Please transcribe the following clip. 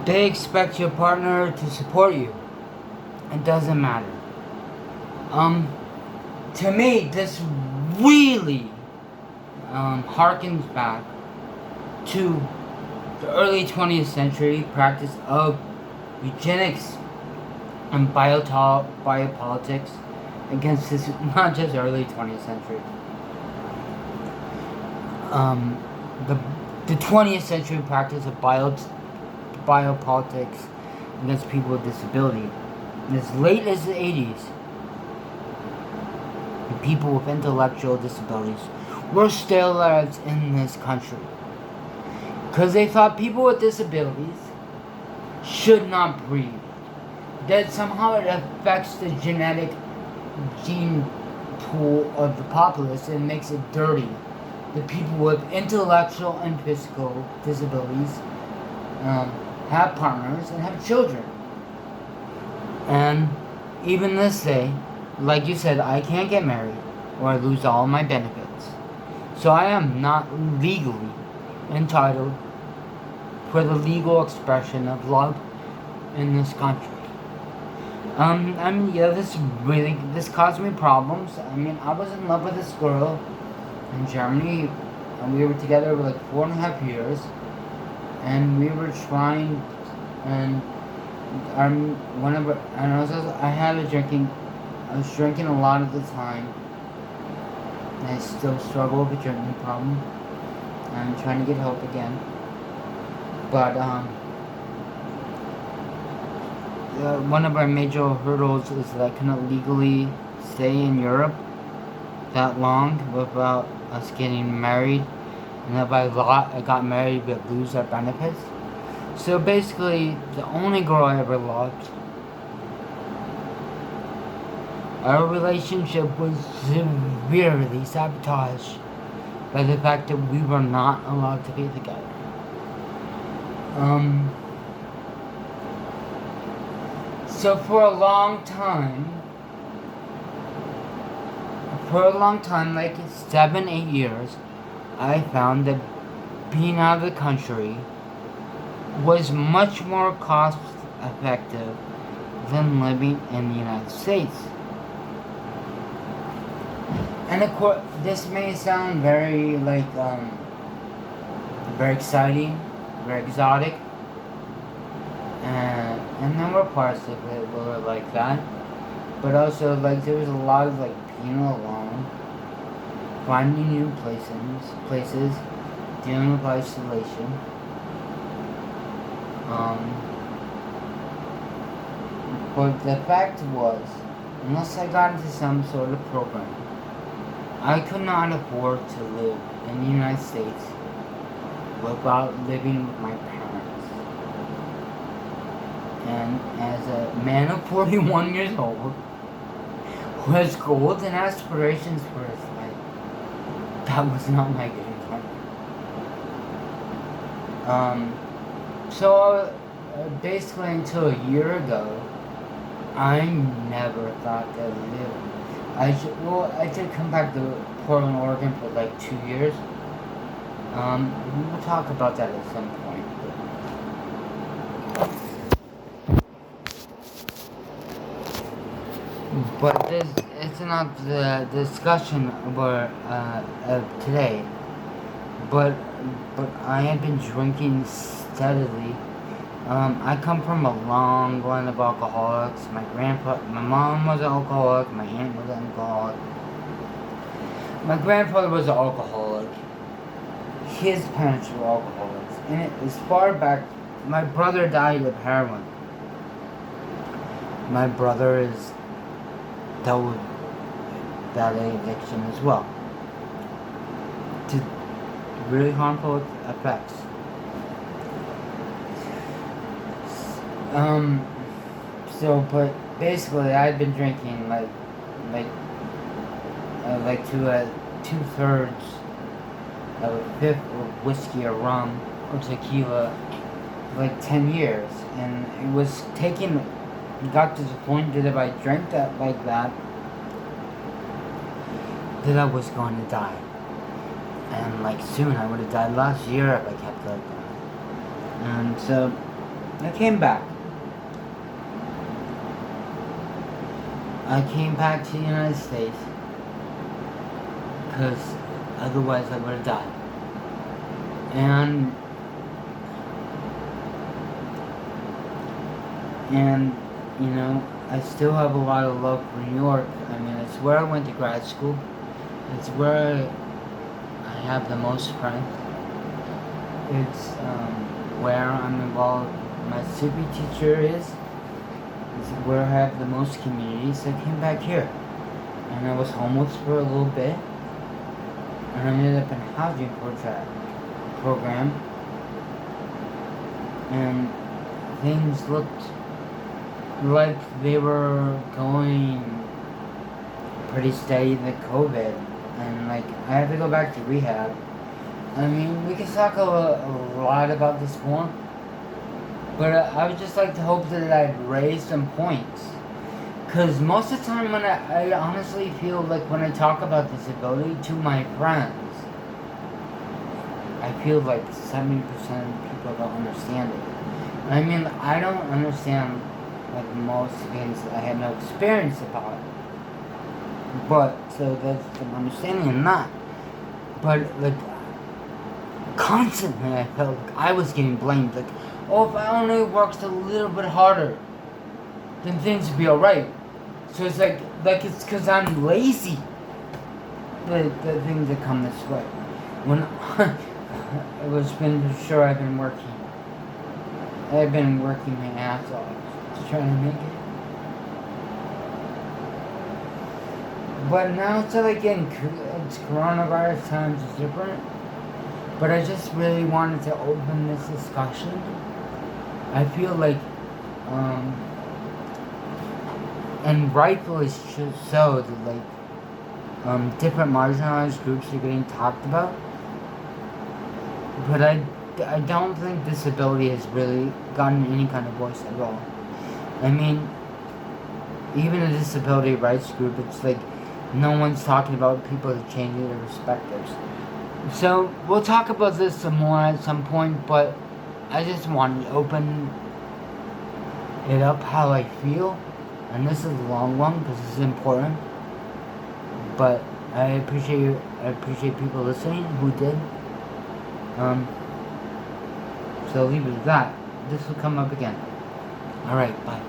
They expect your partner to support you. It doesn't matter. To me, this really harkens back to the early 20th century practice of eugenics and biopolitics against this, not just early 20th century. The 20th century practice of biopolitics against people with disability. As late as the 80s, people with intellectual disabilities were sterilized in this country because they thought people with disabilities should not breathe. That somehow it affects the genetic gene pool of the populace and makes it dirty. The people with intellectual and physical disabilities have partners and have children. And even this day, like you said, I can't get married or I lose all my benefits. So I am not legally entitled for the legal expression of love in this country. This caused me problems. I was in love with this girl in Germany, and we were together for like 4.5 years, and we were trying, and I was drinking a lot of the time, and I still struggle with a drinking problem. I'm trying to get help again, but one of our major hurdles is that I cannot legally stay in Europe that long without us getting married, and if I got married, we'd lose our benefits. So basically, the only girl I ever loved, our relationship was severely sabotaged by the fact that we were not allowed to be together. So for a long time, like 7-8 years, I found that being out of the country was much more cost effective than living in the United States. And of course, this may sound very very exciting, very exotic, and there were parts of it were like that, but also there was a lot of being alone, finding new places, dealing with isolation. But the fact was, unless I got into some sort of program, I could not afford to live in the United States without living with my parents. And as a man of 41 years old, who has goals and aspirations for his life, that was not my game plan. So basically until a year ago, I never thought that I'd live. I did come back to Portland, Oregon for 2 years. We'll talk about that at some point. But this it's not the discussion about today. But I have been drinking steadily. I come from a long line of alcoholics. My mom was an alcoholic. My aunt was an alcoholic. My grandfather was an alcoholic. His parents were alcoholics. And as far back, my brother died of heroin. My brother is dealt with that addiction as well, to really harmful effects. But basically, I've been drinking to 2/3 of a fifth of whiskey or rum or tequila, 10 years, and it was got to the point that if I drank that that I was going to die, and soon I would have died last year if I kept like that. And so I came back. I came back to the United States because otherwise I would have died. And you know, I still have a lot of love for New York. I mean, it's where I went to grad school. It's where I have the most friends. It's where I'm involved. My CP teacher is. It's where I have the most community. So I came back here, and I was homeless for a little bit, and I ended up in a housing program, and things looked like they were going pretty steady in the COVID, and like I had to go back to rehab. I mean, we can talk a lot about this more, but I would just like to hope that I'd raise some points. Because most of the time when I honestly feel like when I talk about disability to my friends, I feel like 70% of people don't understand it. I mean, I don't understand like most things I had no experience about. But, so that's some understanding in that. But, like, constantly I felt like I was getting blamed. Like, oh, if I only worked a little bit harder, then things would be alright. So it's like it's because I'm lazy. The things that come this way. When it was been sure I've been working my ass off to try to make it. But now it's like it's coronavirus times is different. But I just really wanted to open this discussion. I feel like, and rightfully so, that like different marginalized groups are getting talked about. But I don't think disability has really gotten any kind of voice at all. I mean, even a disability rights group, it's like no one's talking about people changing their perspectives. So we'll talk about this some more at some point, but I just wanted to open it up how I feel, and this is a long one because this is important. But I appreciate people listening who did. So I'll leave it at that. This will come up again. Alright, bye.